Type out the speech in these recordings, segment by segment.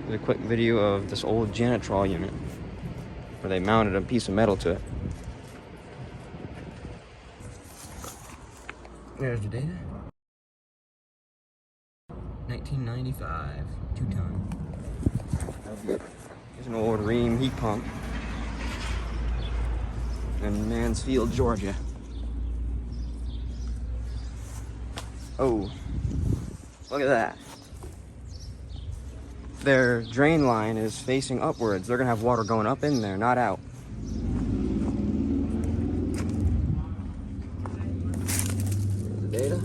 Here's a quick video of this old Janitrol unit where they mounted a piece of metal to it. There's the data. 1995, 2-ton. Here's an old Rheem heat pump in Mansfield, Georgia. Oh, look at that. Their drain line is facing upwards. They're gonna have water going up in there, not out. The data.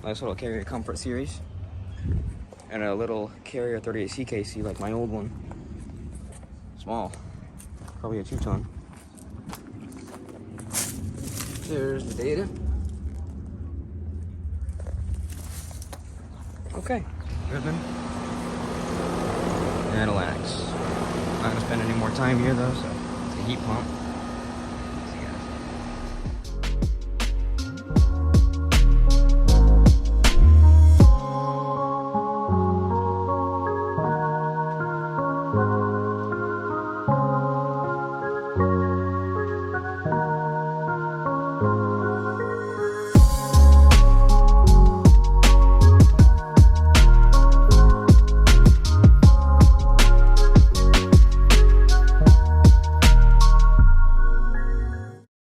Nice little Carrier Comfort series. And a little Carrier 38 CKC like my old one. Small. Probably a 2-ton. There's the data. Okay. Goodman. And Atlantics. Not gonna spend any more time here though, so it's a heat pump.